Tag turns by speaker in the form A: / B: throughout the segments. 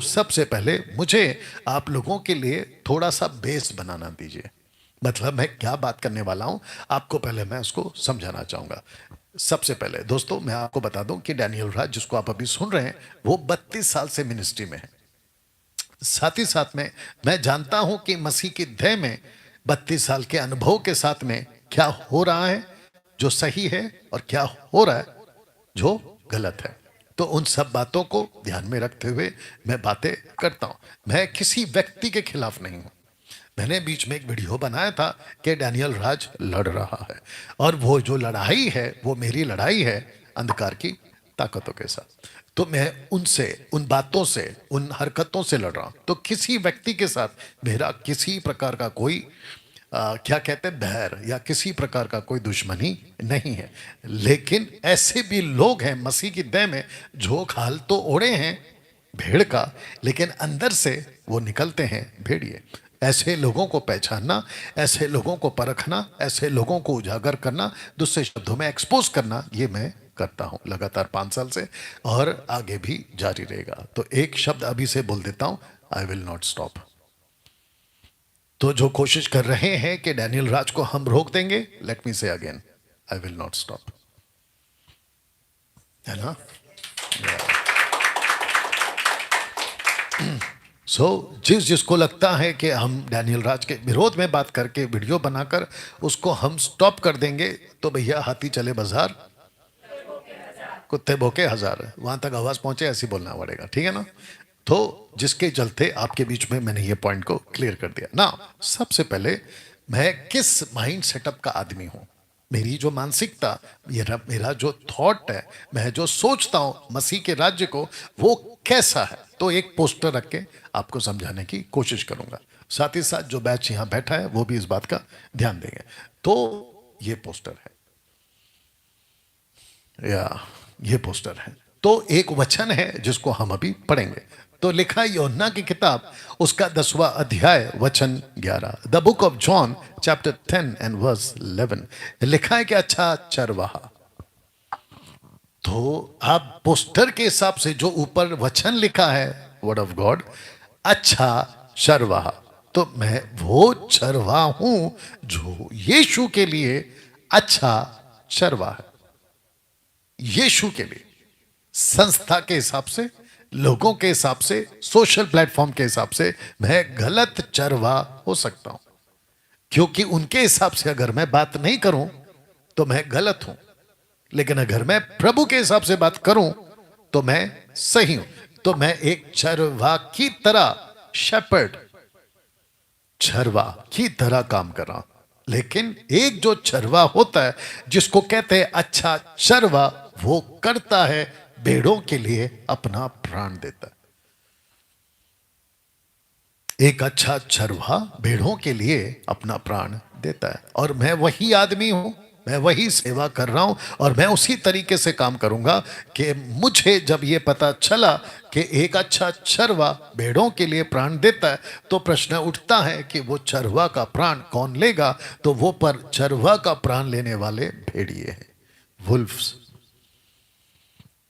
A: सबसे पहले मुझे आप लोगों के लिए थोड़ा सा बेस बनाना दीजिए। मतलब मैं क्या बात करने वाला हूं, आपको पहले मैं उसको समझाना चाहूंगा। सबसे पहले दोस्तों मैं आपको बता दूं कि डैनियल राज जिसको आप अभी सुन रहे हैं वो 32 साल से मिनिस्ट्री में है। साथ ही साथ में मैं जानता हूं कि मसीह की देह में 32 साल के अनुभव के साथ में क्या हो रहा है जो सही है और क्या हो रहा है जो गलत है। तो उन सब बातों को ध्यान में रखते हुए मैं बातें करता हूं। मैं किसी व्यक्ति के खिलाफ नहीं हूं। मैंने बीच में एक वीडियो बनाया था कि डैनियल राज लड़ रहा है, और वो जो लड़ाई है वो मेरी लड़ाई है अंधकार की ताकतों के साथ। तो मैं उनसे, उन बातों से, उन हरकतों से लड़ रहा हूं। तो किसी व्यक्ति के साथ मेरा किसी प्रकार का कोई क्या कहते हैं बैर या किसी प्रकार का कोई दुश्मनी नहीं है। लेकिन ऐसे भी लोग हैं मसीह की देह में जो खाल तो ओढ़े हैं भेड़ का, लेकिन अंदर से वो निकलते हैं भेड़िए। ऐसे लोगों को पहचानना, ऐसे लोगों को परखना, ऐसे लोगों को उजागर करना, दूसरे शब्दों में एक्सपोज करना, ये मैं करता हूं लगातार 5 साल से, और आगे भी जारी रहेगा। तो एक शब्द अभी से बोल देता हूं, आई विल नॉट स्टॉप। तो जो कोशिश कर रहे हैं कि डैनियल राज को हम रोक देंगे, लेट मी से again, I will not stop. है ना? जिसको लगता है कि हम डैनियल राज के विरोध में बात करके वीडियो बनाकर उसको हम स्टॉप कर देंगे, तो भैया हाथी चले बाजार, कुत्ते भोके हजार, वहां तक आवाज पहुंचे ऐसी बोलना पड़ेगा, ठीक है ना? तो जिसके चलते आपके बीच में मैंने ये पॉइंट को क्लियर कर दिया ना। सबसे पहले मैं किस माइंड सेटअप का आदमी हूं, मेरी जो मानसिकता, मेरा जो थॉट है, मैं जो सोचता हूं मसीह के राज्य को, वो कैसा है, तो एक पोस्टर रख के आपको समझाने की कोशिश करूंगा। साथ ही साथ जो बैच यहां बैठा है वो भी इस बात का ध्यान देंगे। तो ये पोस्टर है, या ये पोस्टर है। तो एक वचन है जिसको हम अभी पढ़ेंगे। तो लिखा है यूहन्ना की किताब उसका 10वां अध्याय वचन 11, the book of John chapter 10 and verse 11। लिखा है कि अच्छा चरवाहा। तो आप पोस्टर के हिसाब से जो ऊपर वचन लिखा है, वर्ड ऑफ गॉड, अच्छा चरवाहा, तो मैं वो चरवाहा हूं जो यीशु के लिए अच्छा चरवाहा है। यीशु के लिए संस्था के हिसाब से, लोगों के हिसाब से, सोशल प्लेटफॉर्म के हिसाब से मैं गलत चरवाहा हो सकता हूं, क्योंकि उनके हिसाब से अगर मैं बात नहीं करूं तो मैं गलत हूं, लेकिन अगर मैं प्रभु के हिसाब से बात करूं तो मैं सही हूं। तो मैं एक चरवाहा की तरह, शेपर्ड, चरवाहा की तरह काम कर रहा हूं। लेकिन एक जो चरवाहा होता है जिसको कहते हैं अच्छा चरवाहा, वो करता है भेड़ों के लिए अपना प्राण देता है। एक अच्छा चरवाहा भेड़ों के लिए अपना प्राण देता है, और मैं वही आदमी हूं, मैं वही सेवा कर रहा हूं, और मैं उसी तरीके से काम करूंगा कि मुझे जब ये पता चला कि एक अच्छा चरवा भेड़ों के लिए प्राण देता है, तो प्रश्न उठता है कि वो चरवा का प्राण कौन लेगा? तो वो पर चरवा का प्राण लेने वाले भेड़िए हैं, वुल्फ्स।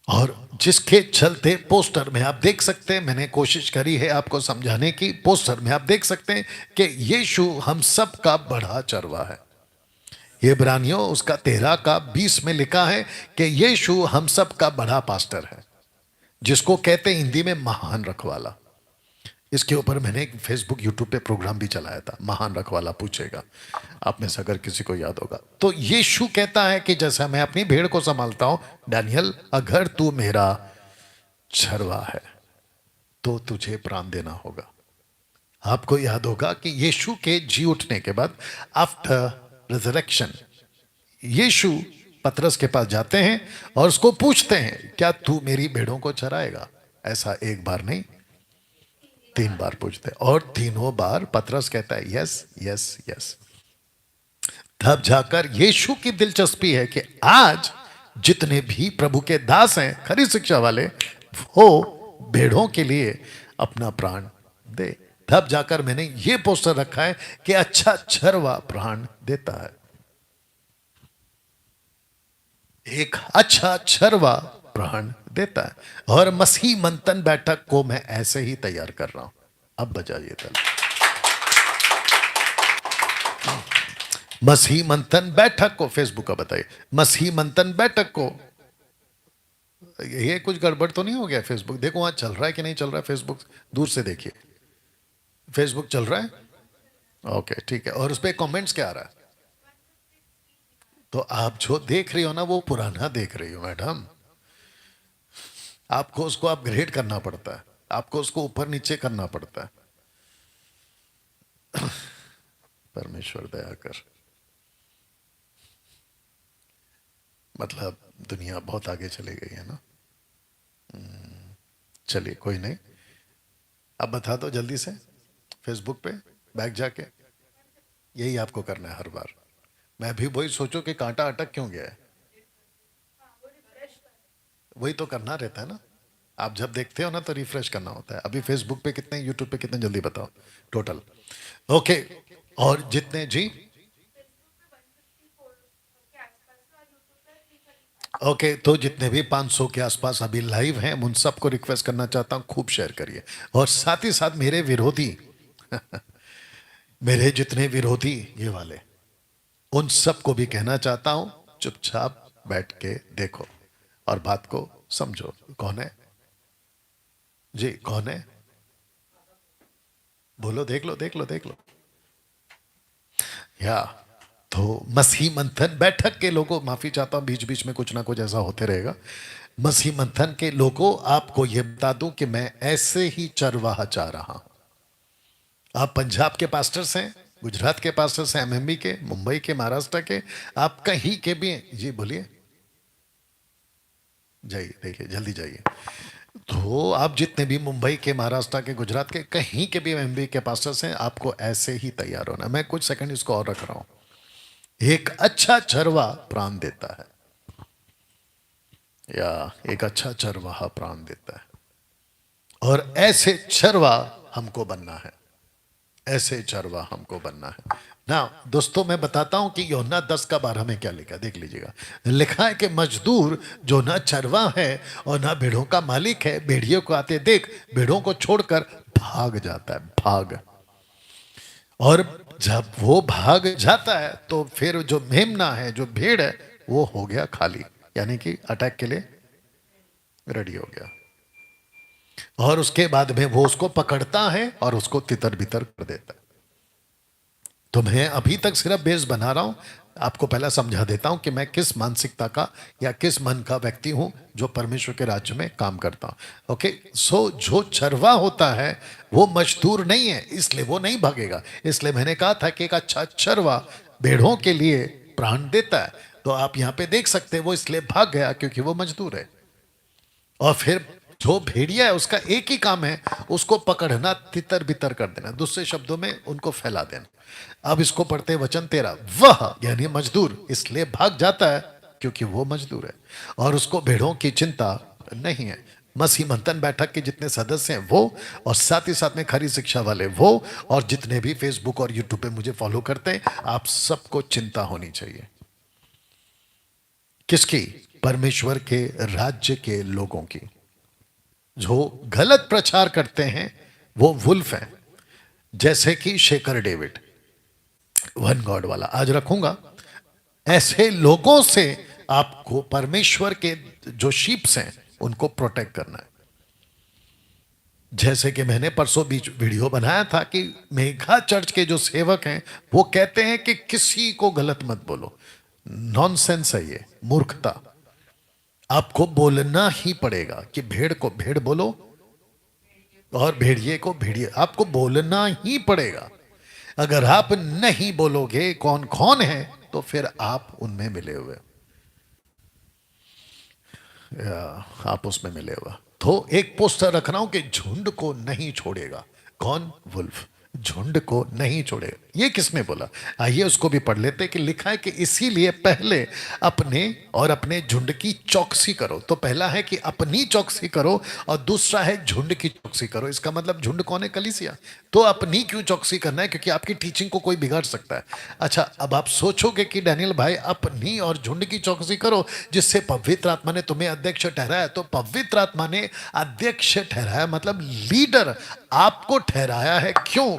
A: और जिसके चलते पोस्टर में आप देख सकते हैं, मैंने कोशिश करी है आपको समझाने की। पोस्टर में आप देख सकते हैं कि यीशु हम सब का बड़ा चरवा है। ये इब्रानियों उसका 13 का 20 में लिखा है कि यीशु हम सब का बड़ा पास्टर है, जिसको कहते हैं हिंदी में महान रखवाला। इसके ऊपर मैंने एक फेसबुक यूट्यूब पे प्रोग्राम भी चलाया था, महान रखवाला पूछेगा, आप में से अगर किसी को याद होगा। तो यीशु कहता है कि जैसा मैं अपनी भेड़ को संभालता हूं, डैनियल अगर तू मेरा चरवा है तो तुझे प्राण देना होगा। आपको याद होगा कि यीशु के जी उठने के बाद, आफ्टर रिजरेक्शन, यीशु पतरस के पास जाते हैं और उसको पूछते हैं क्या तू मेरी भेड़ों को चराएगा? ऐसा एक बार नहीं, 3 बार पूछते हैं, और तीनों बार पतरस कहता है यस यस यस। तब जाकर यीशु की दिलचस्पी है कि आज जितने भी प्रभु के दास हैं, खरी शिक्षा वाले, वो भेड़ों के लिए अपना प्राण दे। तब जाकर मैंने ये पोस्टर रखा है कि अच्छा चरवा प्राण देता है। एक अच्छा चरवा प्राण देता है। और मसीह मंथन बैठक को मैं ऐसे ही तैयार कर रहा हूं। अब बजाइए ताली। मसीह मंथन बैठक को, फेसबुक का बताइए, मसीह मंथन बैठक को। ये कुछ गड़बड़ तो नहीं हो गया? फेसबुक देखो वहां चल रहा है कि नहीं चल रहा है? फेसबुक दूर से देखिए, फेसबुक चल रहा है। ओके ठीक है। और उस पर कमेंट्स क्या आ रहा है? तो आप जो देख रही हो ना वो पुराना देख रही हो मैडम। आपको उसको अपग्रेड करना पड़ता है, आपको उसको ऊपर नीचे करना पड़ता है। परमेश्वर दया कर। मतलब दुनिया बहुत आगे चली गई है ना। चलिए कोई नहीं, अब बता दो जल्दी से फेसबुक पे बैक जाके। यही आपको करना है हर बार। मैं भी वही सोचो कि कांटा अटक क्यों गया है, वही तो करना रहता है ना। आप जब देखते हो ना तो रिफ्रेश करना होता है। अभी फेसबुक पे कितने, यूट्यूब पे कितने, जल्दी बताओ टोटल। ओके। और जितने जी, ओके तो जितने भी 500 के आसपास अभी लाइव हैं उन सबको रिक्वेस्ट करना चाहता हूं खूब शेयर करिए। और साथ ही साथ मेरे विरोधी मेरे जितने विरोधी ये वाले, उन सबको भी कहना चाहता हूं चुपचाप बैठ के देखो और बात को समझो। कौन है जी, कौन है? बोलो, देख लो देख लो देख लो। या तो मसीह मंथन बैठक के लोगों, माफी चाहता हूं बीच बीच में कुछ ना कुछ ऐसा होते रहेगा। मसीह मंथन के लोगों, आपको यह बता दूं कि मैं ऐसे ही चरवाहा चाह रहा हूं। आप पंजाब के पास्टर्स हैं, गुजरात के पास्टर्स हैं, एमएमबी के, मुंबई के, महाराष्ट्र के, आप कहीं के भी हैं। जी बोलिए, जाइए देखिए जल्दी जाइए। तो आप जितने भी मुंबई के, महाराष्ट्र के, गुजरात के, कहीं के भी एमएमबी के पास्टर्स हैं, आपको ऐसे ही तैयार होना। मैं कुछ सेकंड इसको और रख रहा हूं। एक अच्छा चरवा प्राण देता है, या एक अच्छा चरवाहा प्राण देता है। और ऐसे चरवा हमको बनना है, ऐसे चरवा हमको बनना है ना। दोस्तों मैं बताता हूं कि यूहन्ना 10:12 में क्या लिखा, देख लीजिएगा। लिखा है कि मजदूर जो ना चरवा है और ना भेड़ों का मालिक है, भेड़ियों को आते देख भेड़ों को छोड़कर भाग जाता है, भाग। और जब वो भाग जाता है तो फिर जो मेमना है, जो भेड़ है, वो हो गया खाली, यानी कि अटैक के लिए रेडी हो गया। और उसके बाद में वो उसको पकड़ता है और उसको तितर बितर कर देता है। तो मैं अभी तक सिर्फ बेस बना रहा हूं, आपको पहला समझा देता हूं कि मैं किस मानसिकता का या किस मन का व्यक्ति हूं जो परमेश्वर के राज्य में काम करता हूं। ओके सो जो चरवा होता है वो मजदूर नहीं है, इसलिए वो नहीं भागेगा। इसलिए मैंने कहा था कि एक अच्छा चरवा भेड़ों के लिए प्राण देता है। तो आप यहां पे देख सकते हैं वो इसलिए भाग गया क्योंकि वो मजदूर है। और फिर जो भेड़िया है उसका एक ही काम है, उसको पकड़ना, तितर बितर कर देना, दूसरे शब्दों में उनको फैला देना। अब इसको पढ़ते वचन 13, वह यानी मजदूर इसलिए भाग जाता है क्योंकि वो मजदूर है और उसको भेड़ों की चिंता नहीं है। मसीह मंथन बैठक के जितने सदस्य हैं वो, और साथ ही साथ में खरी शिक्षा वाले वो, और जितने भी फेसबुक और यूट्यूब पे मुझे फॉलो करते हैं, आप सबको चिंता होनी चाहिए। किसकी? परमेश्वर के राज्य के लोगों की। जो गलत प्रचार करते हैं वो वुल्फ हैं, जैसे कि शेखर डेविड, वन गॉड वाला, आज रखूंगा। ऐसे लोगों से आपको परमेश्वर के जो शीप्स हैं उनको प्रोटेक्ट करना है। जैसे कि मैंने परसों बीच वीडियो बनाया था कि मेघा चर्च के जो सेवक हैं वो कहते हैं कि किसी को गलत मत बोलो। नॉनसेंस है ये, मूर्खता। आपको बोलना ही पड़ेगा कि भेड़ को भेड़ बोलो और भेड़िए को भेड़िए, आपको बोलना ही पड़ेगा। अगर आप नहीं बोलोगे कौन कौन है तो फिर आप उनमें मिले हुए, आप उसमें मिले हुए। तो एक पोस्टर रख रहा हूं कि झुंड को नहीं छोड़ेगा। कौन? वुल्फ। झुंड को नहीं छोड़े। ये किसने बोला? आइए उसको भी पढ़ लेते कि लिखा है कि इसीलिए पहले अपने और अपने झुंड की चौकसी करो। तो पहला है कि अपनी चौकसी करो और दूसरा है झुंड की चौकसी करो। इसका मतलब झुंड कौन है? कलीसिया। तो अपनी क्यों चौकसी करना है? क्योंकि आपकी टीचिंग को कोई बिगाड़ सकता है। अच्छा, अब आप सोचोगे कि डैनियल भाई अपनी और झुंड की चौकसी करो जिससे पवित्र आत्मा ने तुम्हें अध्यक्ष ठहराया। तो पवित्र आत्मा ने अध्यक्ष ठहराया मतलब लीडर आपको ठहराया है। क्यों?